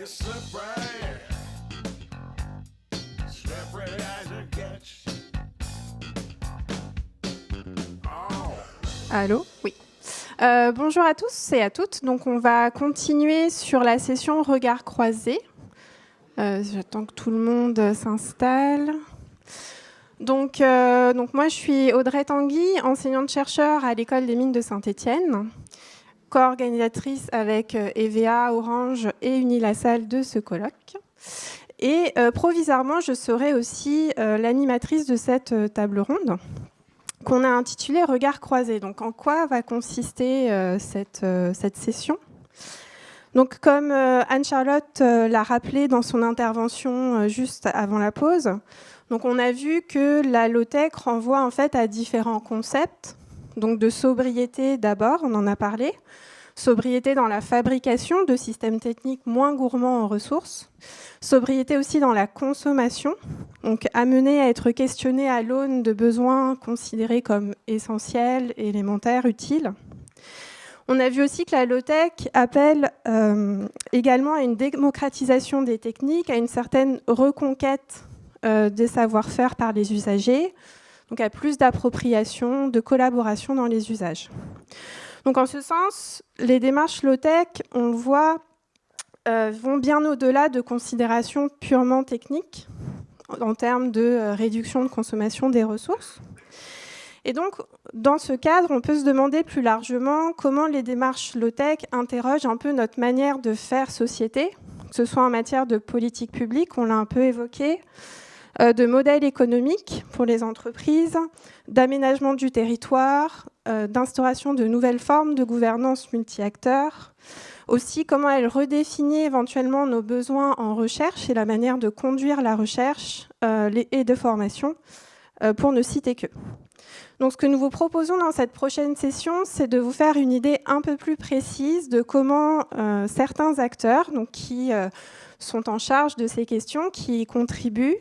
It's slippery as it gets. Allô? Oui. Bonjour à tous et à toutes. Donc, on va continuer sur la session Regard croisé. J'attends que tout le monde s'installe. Donc, moi, je suis Audrey Tanguy, enseignante-chercheur à l'École des mines de Saint-Étienne, co-organisatrice avec EVA, Orange et Unilassal de ce colloque. Et provisoirement, je serai aussi l'animatrice de cette table ronde qu'on a intitulée Regard croisé. Donc, en quoi va consister cette session ? Donc, comme Anne-Charlotte l'a rappelé dans son intervention juste avant la pause, donc on a vu que la low-tech renvoie en fait à différents concepts. Donc, de sobriété d'abord, on en a parlé. Sobriété dans la fabrication de systèmes techniques moins gourmands en ressources. Sobriété aussi dans la consommation, donc amenée à être questionnée à l'aune de besoins considérés comme essentiels, élémentaires, utiles. On a vu aussi que la low-tech appelle également à une démocratisation des techniques, à une certaine reconquête des savoir-faire par les usagers, donc à plus d'appropriation, de collaboration dans les usages. Donc en ce sens, les démarches low-tech, on le voit, vont bien au-delà de considérations purement techniques en termes de réduction de consommation des ressources. Et donc, dans ce cadre, on peut se demander plus largement comment les démarches low-tech interrogent un peu notre manière de faire société, que ce soit en matière de politique publique, on l'a un peu évoqué, de modèles économiques pour les entreprises, d'aménagement du territoire, d'instauration de nouvelles formes de gouvernance multi-acteurs. Aussi, comment elle redéfinit éventuellement nos besoins en recherche et la manière de conduire la recherche et de formation, pour ne citer que. Donc, ce que nous vous proposons dans cette prochaine session, c'est de vous faire une idée un peu plus précise de comment certains acteurs, donc, qui sont en charge de ces questions, qui y contribuent,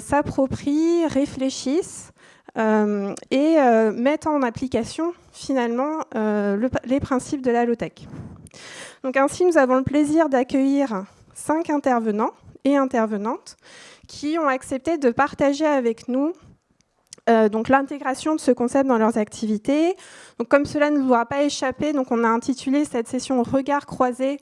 s'approprient, réfléchissent et mettent en application finalement les principes de la low-tech. Donc ainsi, nous avons le plaisir d'accueillir 5 intervenants et intervenantes qui ont accepté de partager avec nous donc l'intégration de ce concept dans leurs activités. Donc comme cela ne vous aura pas échappé, donc on a intitulé cette session Regard croisé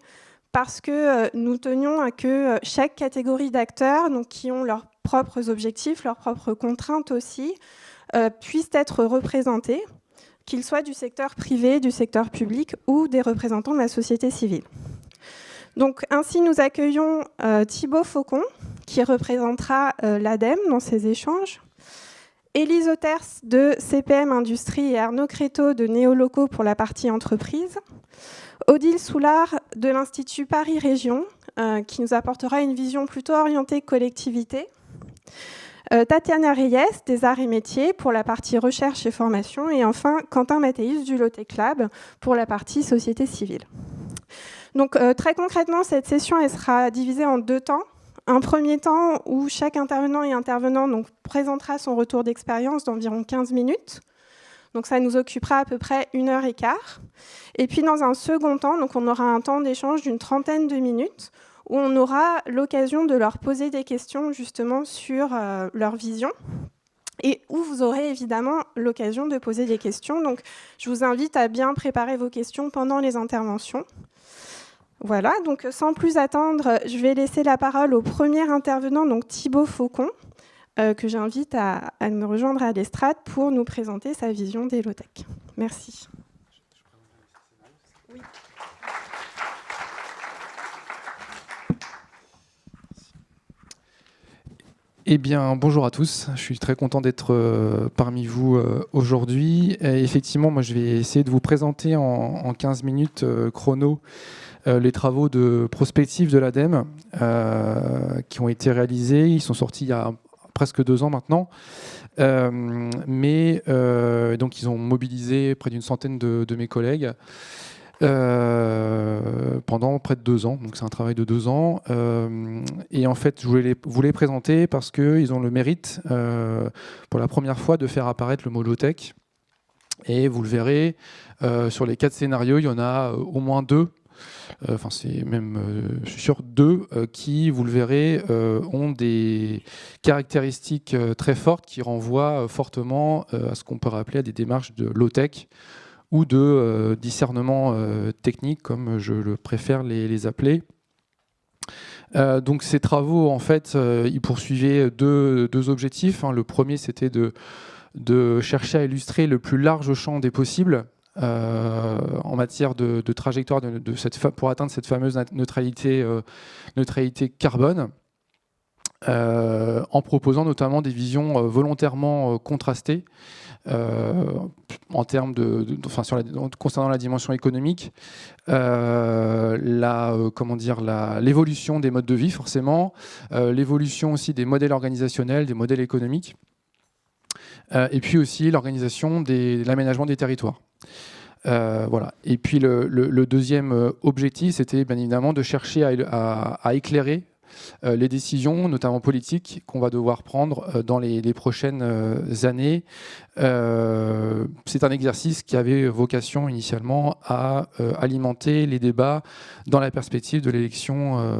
parce que nous tenions à que chaque catégorie d'acteurs, donc qui ont leurs propres objectifs, leurs propres contraintes aussi, puissent être représentés, qu'ils soient du secteur privé, du secteur public ou des représentants de la société civile. Donc, ainsi, nous accueillons Thibaut Faucon, qui représentera l'ADEME dans ces échanges, Élise Auters de CPM Industrie et Arnaud Créteau de Néolocaux pour la partie entreprise, Odile Soulard de l'Institut Paris Région, qui nous apportera une vision plutôt orientée collectivité, Tatiana Reyes des Arts et Métiers pour la partie recherche et formation, et enfin Quentin Mathéus du Low-Tech Lab pour la partie société civile. Donc très concrètement, cette session elle sera divisée en 2 temps. Un premier temps où chaque intervenant et intervenant donc, présentera son retour d'expérience d'environ 15 minutes. Donc ça nous occupera à peu près 1h15. Et puis dans un second temps, donc, on aura un temps d'échange d'une 30aine de minutes où on aura l'occasion de leur poser des questions justement sur leur vision et où vous aurez évidemment l'occasion de poser des questions. Donc je vous invite à bien préparer vos questions pendant les interventions. Voilà, donc sans plus attendre, je vais laisser la parole au premier intervenant, donc Thibaut Faucon, que j'invite à me rejoindre à l'estrade pour nous présenter sa vision des low-tech. Merci. Oui. Eh bien, bonjour à tous. Je suis très content d'être parmi vous aujourd'hui. Et effectivement, moi, je vais essayer de vous présenter en 15 minutes chrono les travaux de prospective de l'ADEME qui ont été réalisés. Ils sont sortis il y a presque 2 ans maintenant. Donc, ils ont mobilisé près d'une centaine de mes collègues pendant près de 2 ans. Donc, c'est un travail de 2 ans. Et en fait, je voulais vous les présenter parce qu'ils ont le mérite, pour la première fois, de faire apparaître le mot low-tech. Et vous le verrez, sur les 4 scénarios, il y en a au moins 2 enfin c'est même, je suis sûr, 2 qui, vous le verrez, ont des caractéristiques très fortes qui renvoient fortement à ce qu'on peut rappeler à des démarches de low-tech ou de discernement technique, comme je le préfère les appeler. Donc ces travaux, en fait, ils poursuivaient deux objectifs. Le premier, c'était de chercher à illustrer le plus large champ des possibles en matière de trajectoire pour atteindre cette fameuse neutralité carbone, en proposant notamment des visions volontairement contrastées en termes concernant la dimension économique, l'évolution des modes de vie forcément, l'évolution aussi des modèles organisationnels, des modèles économiques, et puis aussi l'organisation l'aménagement des territoires. Voilà. Et puis le deuxième objectif, c'était bien évidemment de chercher à éclairer les décisions, notamment politiques, qu'on va devoir prendre dans les prochaines années. C'est un exercice qui avait vocation initialement à alimenter les débats dans la perspective de l'élection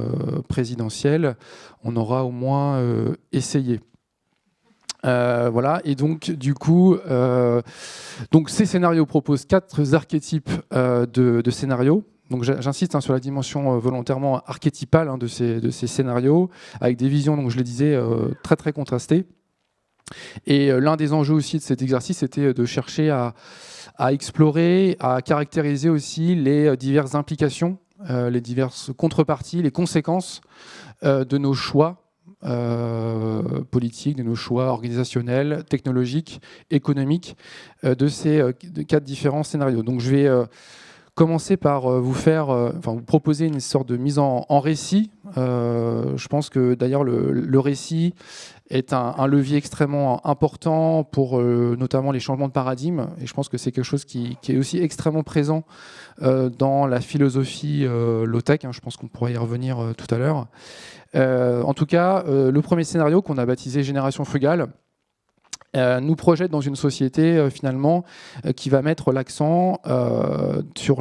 présidentielle. On aura au moins essayé. Voilà, et donc du coup, ces scénarios proposent 4 archétypes de scénarios. Donc j'insiste sur la dimension volontairement archétypale de ces scénarios, avec des visions, donc je le disais, très très contrastées. Et l'un des enjeux aussi de cet exercice, c'était de chercher à explorer, à caractériser aussi les diverses implications, les diverses contreparties, les conséquences de nos choix politiques, de nos choix organisationnels, technologiques, économiques, de ces 4 différents scénarios. Donc je vais commencer par vous proposer une sorte de mise en récit. Je pense que d'ailleurs le récit est un levier extrêmement important pour notamment les changements de paradigme, et je pense que c'est quelque chose qui est aussi extrêmement présent dans la philosophie low-tech. Je pense qu'on pourra y revenir tout à l'heure. En tout cas, le premier scénario qu'on a baptisé Génération frugale nous projette dans une société finalement qui va mettre l'accent sur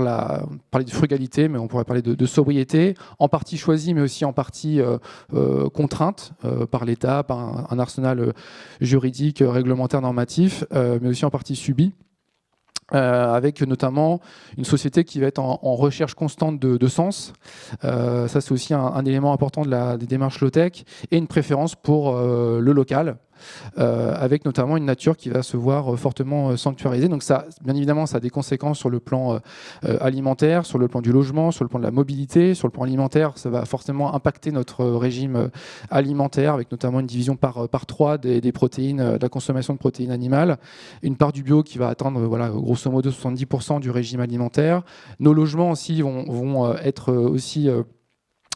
parler de frugalité, mais on pourrait parler de sobriété, en partie choisie, mais aussi en partie contrainte par l'État, par un arsenal juridique, réglementaire, normatif, mais aussi en partie subie. Avec notamment une société qui va être en recherche constante de sens. Ça, c'est aussi un élément important des démarches low-tech, et une préférence pour le local, avec notamment une nature qui va se voir fortement sanctuarisée. Donc ça, bien évidemment, ça a des conséquences sur le plan alimentaire, sur le plan du logement, sur le plan de la mobilité. Sur le plan alimentaire, ça va forcément impacter notre régime alimentaire, avec notamment une division par 3 des protéines, de la consommation de protéines animales, une part du bio qui va atteindre grosso modo 70% du régime alimentaire. Nos logements aussi vont être aussi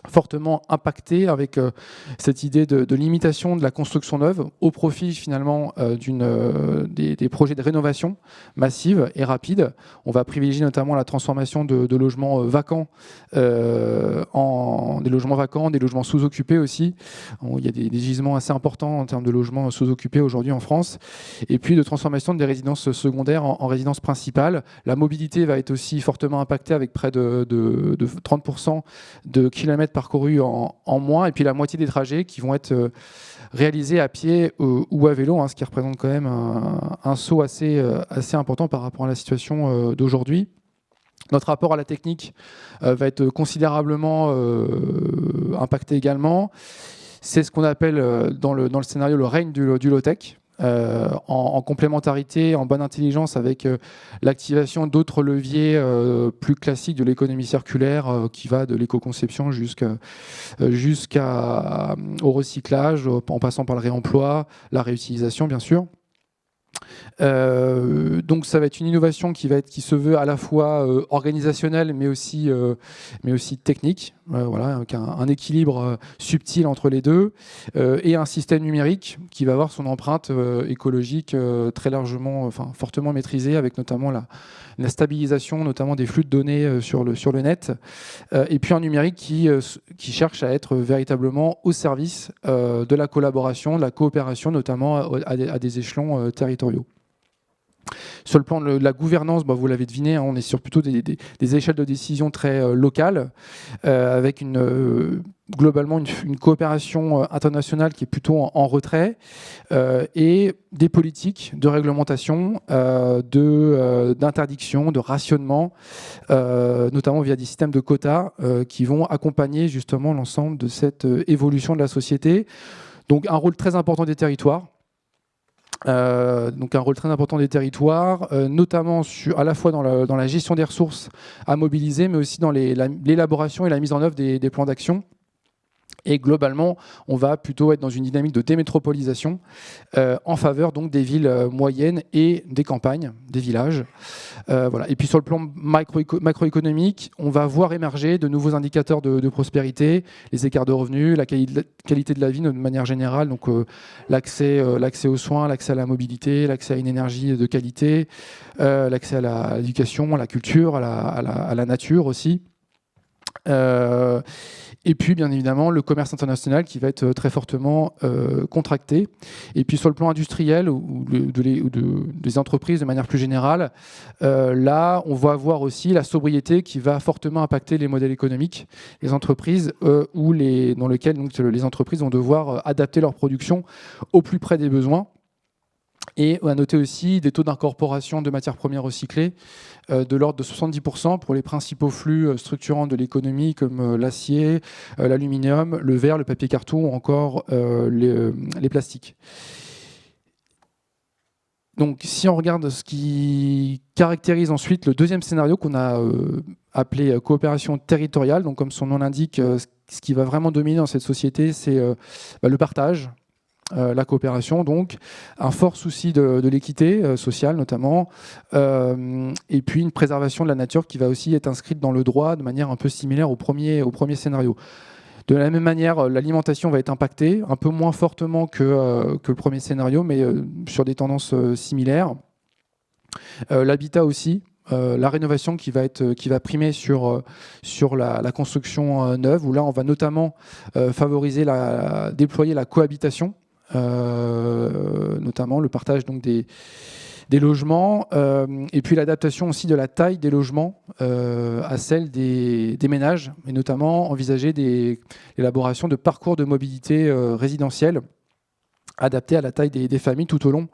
fortement impacté, avec cette idée de limitation de la construction neuve au profit finalement des projets de rénovation massive et rapide. On va privilégier notamment la transformation de logements vacants en des logements vacants, des logements sous-occupés aussi. Il y a des gisements assez importants en termes de logements sous-occupés aujourd'hui en France. Et puis de transformation des résidences secondaires en résidences principales. La mobilité va être aussi fortement impactée, avec près de 30% de kilomètres parcourus en moins, et puis la moitié des trajets qui vont être réalisés à pied ou à vélo, ce qui représente quand même un saut assez important par rapport à la situation d'aujourd'hui. Notre rapport à la technique va être considérablement impacté également. C'est ce qu'on appelle dans le scénario le règne du low-tech. En complémentarité, en bonne intelligence avec l'activation d'autres leviers plus classiques de l'économie circulaire, qui va de l'éco-conception jusqu'au recyclage, en passant par le réemploi, la réutilisation bien sûr. Donc ça va être une innovation qui se veut à la fois organisationnelle, mais aussi technique, avec un équilibre subtil entre les deux, et un système numérique qui va avoir son empreinte écologique très largement, fortement maîtrisée, avec notamment la stabilisation notamment des flux de données sur le net, et puis un numérique qui cherche à être véritablement au service de la collaboration, de la coopération, notamment à des échelons territoriaux. Sur le plan de la gouvernance, vous l'avez deviné, hein, on est sur plutôt des échelles de décision très locales, avec globalement une coopération internationale qui est plutôt en retrait, et des politiques de réglementation, d'interdiction, de rationnement, notamment via des systèmes de quotas qui vont accompagner justement l'ensemble de cette évolution de la société. Donc un rôle très important des territoires. Donc un rôle très important des territoires, notamment à la fois dans la gestion des ressources à mobiliser, mais aussi dans l'élaboration et la mise en œuvre des plans d'action. Et globalement, on va plutôt être dans une dynamique de démétropolisation en faveur donc des villes moyennes et des campagnes, des villages. Voilà. Et puis sur le plan macroéconomique, on va voir émerger de nouveaux indicateurs de prospérité, les écarts de revenus, la qualité de la vie de manière générale, donc l'accès aux soins, l'accès à la mobilité, l'accès à une énergie de qualité, l'accès à l'éducation, à la culture, à la nature aussi. Et puis, bien évidemment, le commerce international qui va être très fortement contracté. Et puis, sur le plan industriel ou des entreprises de manière plus générale, là, on va avoir aussi la sobriété qui va fortement impacter les modèles économiques, les entreprises, dans lesquels donc, les entreprises vont devoir adapter leur production au plus près des besoins. Et on a noté aussi des taux d'incorporation de matières premières recyclées de l'ordre de 70% pour les principaux flux structurants de l'économie comme l'acier, l'aluminium, le verre, le papier carton ou encore les plastiques. Donc si on regarde ce qui caractérise ensuite le deuxième scénario qu'on a appelé coopération territoriale, donc comme son nom l'indique, ce qui va vraiment dominer dans cette société, c'est le partage. La coopération, donc, un fort souci de l'équité sociale notamment, et puis une préservation de la nature qui va aussi être inscrite dans le droit de manière un peu similaire au premier scénario. De la même manière, l'alimentation va être impactée, un peu moins fortement que le premier scénario, mais sur des tendances similaires. L'habitat aussi. La rénovation qui va primer sur la construction neuve, où là on va notamment déployer la cohabitation, notamment le partage donc des logements, et puis l'adaptation aussi de la taille des logements à celle des ménages, et notamment envisager l'élaboration de parcours de mobilité résidentielle adaptés à la taille des familles tout au long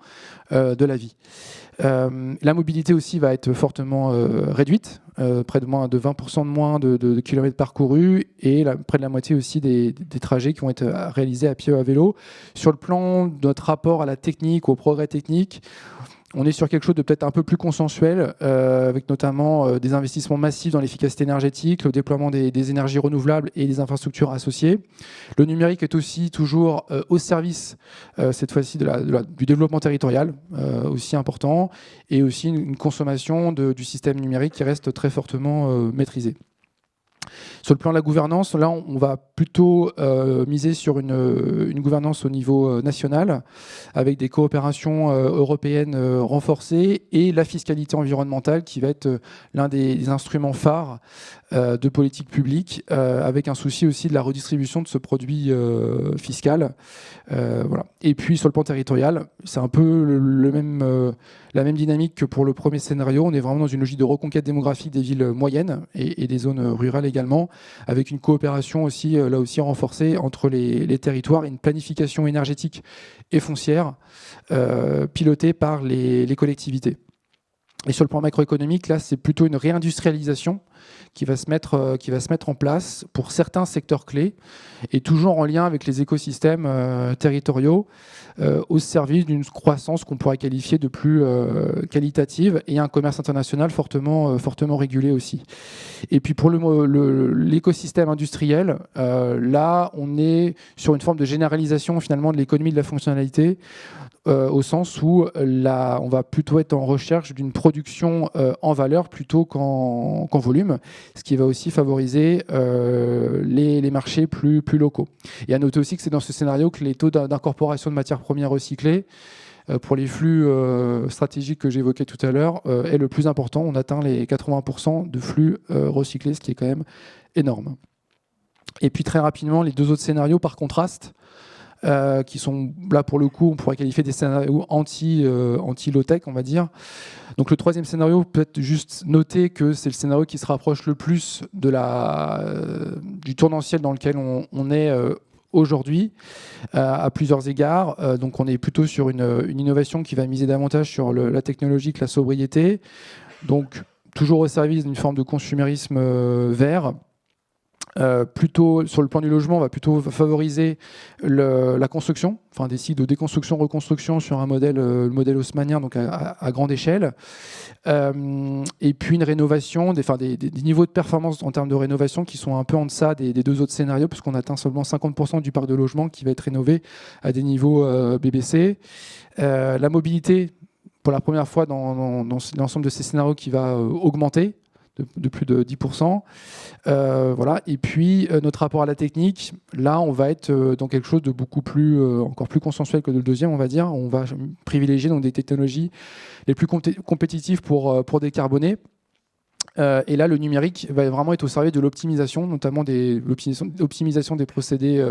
de la vie. La mobilité aussi va être fortement réduite, près de 20% de moins de kilomètres parcourus, et près de la moitié aussi des trajets qui vont être réalisés à pied ou à vélo. Sur le plan de notre rapport à la technique, au progrès technique, on est sur quelque chose de peut-être un peu plus consensuel, avec notamment des investissements massifs dans l'efficacité énergétique, le déploiement des énergies renouvelables et des infrastructures associées. Le numérique est aussi toujours au service, cette fois-ci, du développement territorial, aussi important, et aussi une consommation du système numérique qui reste très fortement maîtrisée. Sur le plan de la gouvernance, là, on va plutôt miser sur une gouvernance au niveau national, avec des coopérations européennes renforcées, et la fiscalité environnementale qui va être l'un des instruments phares de politique publique, avec un souci aussi de la redistribution de ce produit fiscal. Voilà. Et puis sur le plan territorial, c'est un peu la même dynamique que pour le premier scénario. On est vraiment dans une logique de reconquête démographique des villes moyennes et des zones rurales également, avec une coopération aussi, là aussi renforcée entre les territoires et une planification énergétique et foncière pilotée par les collectivités. Et sur le plan macroéconomique, là, c'est plutôt une réindustrialisation qui va se mettre en place pour certains secteurs clés, et toujours en lien avec les écosystèmes territoriaux, au service d'une croissance qu'on pourrait qualifier de plus qualitative, et un commerce international fortement régulé aussi. Et puis pour l'écosystème industriel, là, on est sur une forme de généralisation finalement de l'économie de la fonctionnalité, au sens où on va plutôt être en recherche d'une production en valeur plutôt qu'en volume, ce qui va aussi favoriser les marchés plus locaux. Et à noter aussi que c'est dans ce scénario que les taux d'incorporation de matières premières recyclées pour les flux stratégiques que j'évoquais tout à l'heure est le plus important. On atteint les 80% de flux recyclés, ce qui est quand même énorme. Et puis très rapidement, les deux autres scénarios par contraste. qui sont là pour le coup, on pourrait qualifier des scénarios anti-low-tech, on va dire. Donc le troisième scénario, peut-être juste noter que c'est le scénario qui se rapproche le plus du tournant dans lequel on est aujourd'hui, à plusieurs égards. Donc on est plutôt sur une innovation qui va miser davantage sur la technologie que la sobriété. Donc toujours au service d'une forme de consumérisme vert. Plutôt sur le plan du logement, on va plutôt favoriser la construction, enfin des cycles de déconstruction, reconstruction sur un modèle, le modèle haussmannien, donc à grande échelle. Et puis une rénovation, des niveaux de performance en termes de rénovation qui sont un peu en deçà des deux autres scénarios, puisqu'on atteint seulement 50% du parc de logement qui va être rénové à des niveaux BBC. La mobilité, pour la première fois dans l'ensemble de ces scénarios, qui va augmenter de plus de 10%. Voilà. Et puis notre rapport à la technique, là on va être dans quelque chose de beaucoup plus, encore plus consensuel que le deuxième, on va dire. On va privilégier donc des technologies les plus compétitives pour décarboner. Et là, le numérique va vraiment être au service de l'optimisation, notamment l'optimisation des procédés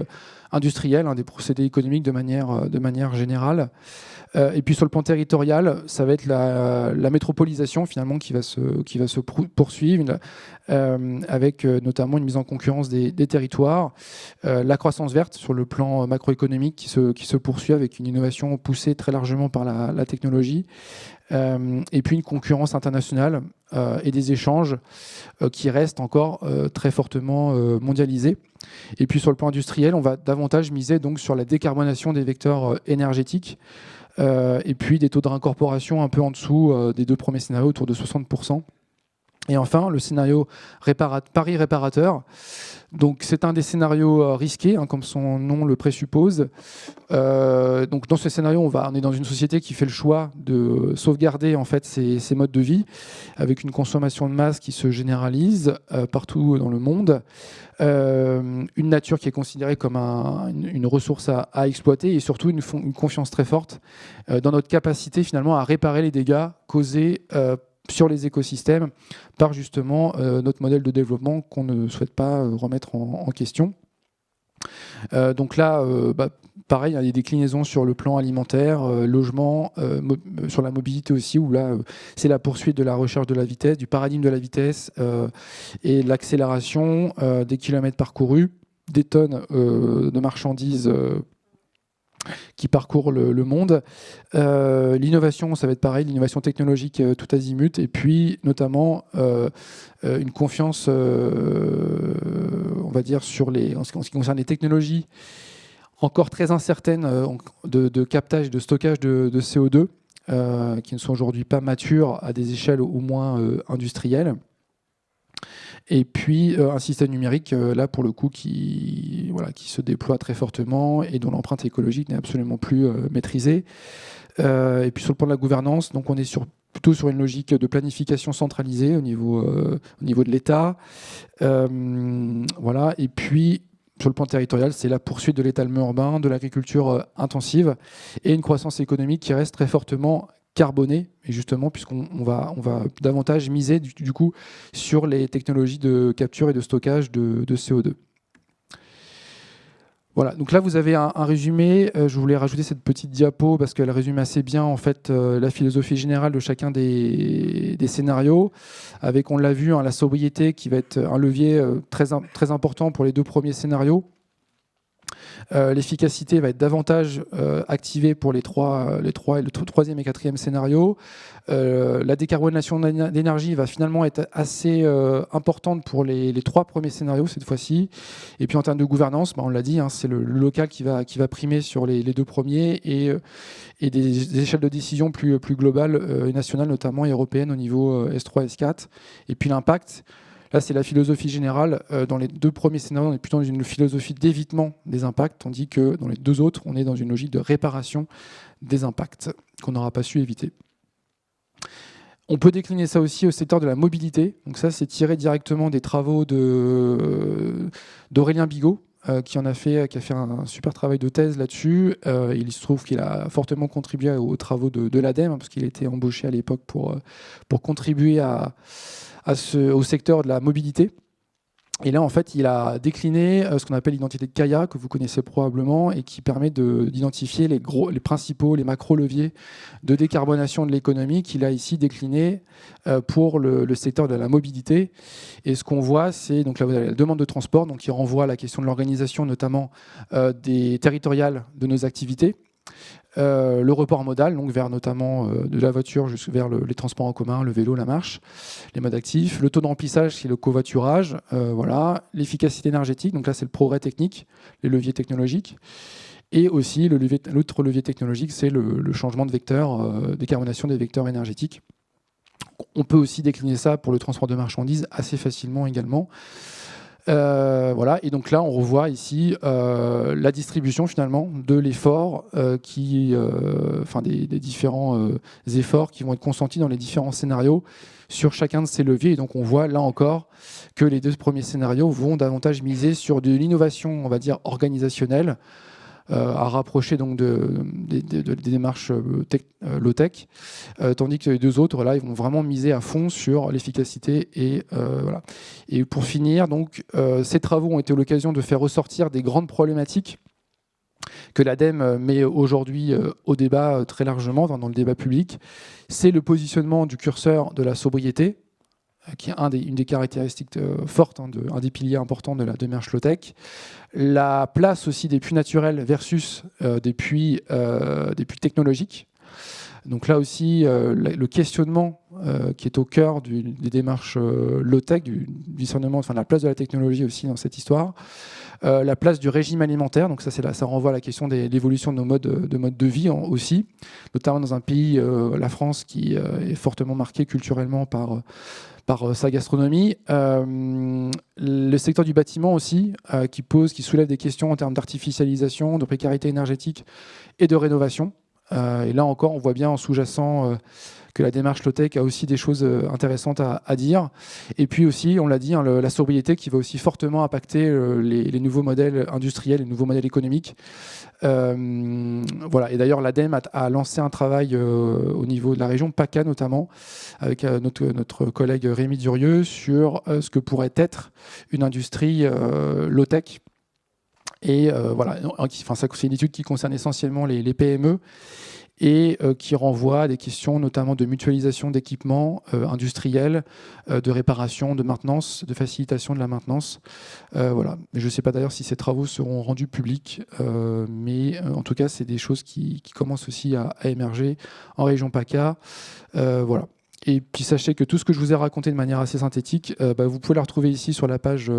industriels, des procédés économiques de manière générale. Et puis sur le plan territorial, ça va être la métropolisation finalement qui va se poursuivre, avec notamment une mise en concurrence des territoires, la croissance verte sur le plan macroéconomique qui se poursuit avec une innovation poussée très largement par la technologie. Et puis une concurrence internationale et des échanges qui restent encore très fortement mondialisés. Et puis sur le plan industriel, on va davantage miser donc sur la décarbonation des vecteurs énergétiques et puis des taux de réincorporation un peu en dessous des deux premiers scénarios, autour de 60%. Et enfin, le scénario pari réparateur. Donc, c'est un des scénarios risqués, comme son nom le présuppose. Donc, dans ce scénario, on est dans une société qui fait le choix de sauvegarder en fait ses modes de vie, avec une consommation de masse qui se généralise partout dans le monde, une nature qui est considérée comme une ressource à exploiter, et surtout une confiance très forte dans notre capacité finalement à réparer les dégâts causés sur les écosystèmes par justement notre modèle de développement qu'on ne souhaite pas remettre en question. Donc là, pareil, il y a des déclinaisons sur le plan alimentaire, logement, sur la mobilité aussi, où là, c'est la poursuite de la recherche de la vitesse, du paradigme de la vitesse et l'accélération des kilomètres parcourus, des tonnes de marchandises qui parcourt le monde. L'innovation, ça va être pareil, l'innovation technologique tout azimut, et puis notamment une confiance, on va dire, en ce qui concerne les technologies encore très incertaines de captage, de stockage de CO2, qui ne sont aujourd'hui pas matures à des échelles au moins industrielles. Et puis un système numérique, là pour le coup, qui se déploie très fortement et dont l'empreinte écologique n'est absolument plus maîtrisée. Et puis sur le plan de la gouvernance, donc on est plutôt sur une logique de planification centralisée au niveau de l'État. Voilà. Et puis sur le plan territorial, c'est la poursuite de l'étalement urbain, de l'agriculture intensive et une croissance économique qui reste très fortement carbonée, et justement puisqu'on va davantage miser du coup sur les technologies de capture et de stockage de CO2. Voilà, donc là vous avez un résumé. Je voulais rajouter cette petite diapo parce qu'elle résume assez bien en fait la philosophie générale de chacun des scénarios, avec, on l'a vu, la sobriété qui va être un levier très important pour les deux premiers scénarios. L'efficacité va être davantage activée pour le troisième et quatrième scénario. La décarbonation d'énergie va finalement être assez importante pour les trois premiers scénarios cette fois-ci. Et puis en termes de gouvernance, on l'a dit, c'est le local qui va primer sur les deux premiers, et des échelles de décision plus globales et nationales, notamment européennes au niveau S3, S4. Et puis l'impact. Là, c'est la philosophie générale. Dans les deux premiers scénarios, on est plutôt dans une philosophie d'évitement des impacts, tandis que dans les deux autres, on est dans une logique de réparation des impacts qu'on n'aura pas su éviter. On peut décliner ça aussi au secteur de la mobilité. Donc ça, c'est tiré directement des travaux d'Aurélien Bigot, qui a fait un super travail de thèse là-dessus. Il se trouve qu'il a fortement contribué aux travaux de l'ADEME, parce qu'il était embauché à l'époque pour contribuer au secteur de la mobilité. Et là, en fait, il a décliné ce qu'on appelle l'identité de Kaya, que vous connaissez probablement, et qui permet d'identifier les principaux, les macro-leviers de décarbonation de l'économie, qu'il a ici décliné pour le secteur de la mobilité. Et ce qu'on voit, c'est donc là, vous avez la demande de transport, donc qui renvoie à la question de l'organisation, notamment des territoriales de nos activités. Le report modal, donc vers notamment de la voiture vers les transports en commun, le vélo, la marche, les modes actifs, le taux de remplissage, c'est le covoiturage, voilà, l'efficacité énergétique, donc là c'est le progrès technique, les leviers technologiques, et aussi l'autre levier technologique, c'est le changement de vecteur, décarbonation des vecteurs énergétiques. On peut aussi décliner ça pour le transport de marchandises assez facilement également. Voilà, et donc là on revoit ici la distribution finalement de l'effort des différents efforts qui vont être consentis dans les différents scénarios sur chacun de ces leviers. Et donc on voit là encore que les 2 premiers scénarios vont davantage miser sur de l'innovation, on va dire organisationnelle, à rapprocher donc des démarches low-tech, tandis que les 2 autres, là, ils vont vraiment miser à fond sur l'efficacité. Et, voilà. Et pour finir, donc, ces travaux ont été l'occasion de faire ressortir des grandes problématiques que l'ADEME met aujourd'hui au débat très largement, dans le débat public. C'est le positionnement du curseur de la sobriété, qui est une des caractéristiques fortes, un des piliers importants de la démarche low-tech. La place aussi des puits naturels versus des puits technologiques. Donc là aussi, le questionnement qui est au cœur des démarches low-tech, du discernement, enfin la place de la technologie aussi dans cette histoire. La place du régime alimentaire, donc ça renvoie à la question de l'évolution de nos modes de vie aussi, notamment dans un pays, la France, qui est fortement marqué culturellement par sa gastronomie. Le secteur du bâtiment aussi, qui soulève des questions en termes d'artificialisation, de précarité énergétique et de rénovation. Et là encore, on voit bien en sous-jacent que la démarche low-tech a aussi des choses intéressantes à dire. Et puis aussi, on l'a dit, la sobriété qui va aussi fortement impacter les nouveaux modèles industriels, les nouveaux modèles économiques. Voilà. Et d'ailleurs, l'ADEME a lancé un travail au niveau de la région PACA notamment, avec notre collègue Rémi Durieux, sur ce que pourrait être une industrie low-tech. Et voilà, c'est une étude qui concerne essentiellement les PME et qui renvoie à des questions notamment de mutualisation d'équipements industriels, de réparation, de maintenance, de facilitation de la maintenance. Voilà. Je ne sais pas d'ailleurs si ces travaux seront rendus publics, mais en tout cas, c'est des choses qui commencent aussi à émerger en région PACA. Voilà. Et puis sachez que tout ce que je vous ai raconté de manière assez synthétique, vous pouvez la retrouver ici sur la page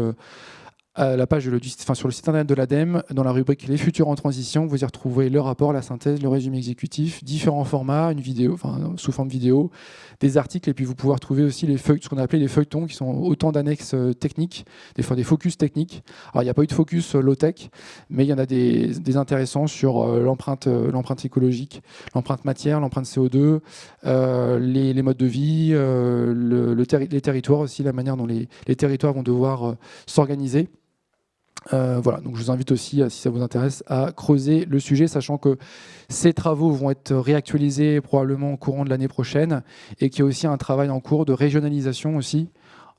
sur le site internet de l'ADEME, dans la rubrique Les futurs en transition. Vous y retrouvez le rapport, la synthèse, le résumé exécutif, différents formats, une vidéo, sous forme vidéo, des articles, et puis vous pouvez retrouver aussi ce qu'on appelait les feuilletons, qui sont autant d'annexes techniques, des fois des focus techniques. Alors il n'y a pas eu de focus low-tech, mais il y en a des intéressants sur l'empreinte écologique, l'empreinte matière, l'empreinte CO2, les modes de vie, les territoires aussi, la manière dont les territoires vont devoir s'organiser. Voilà, donc je vous invite aussi, si ça vous intéresse, à creuser le sujet, sachant que ces travaux vont être réactualisés probablement au courant de l'année prochaine, et qu'il y a aussi un travail en cours de régionalisation aussi,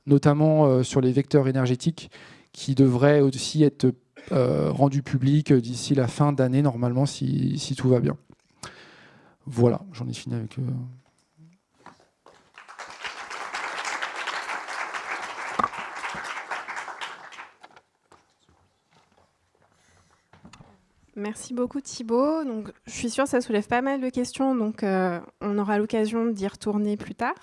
notamment sur les vecteurs énergétiques, qui devrait aussi être rendu public d'ici la fin d'année, normalement, si tout va bien. Voilà, j'en ai fini avec... Merci beaucoup Thibaut. Donc, je suis sûre que ça soulève pas mal de questions, donc on aura l'occasion d'y retourner plus tard.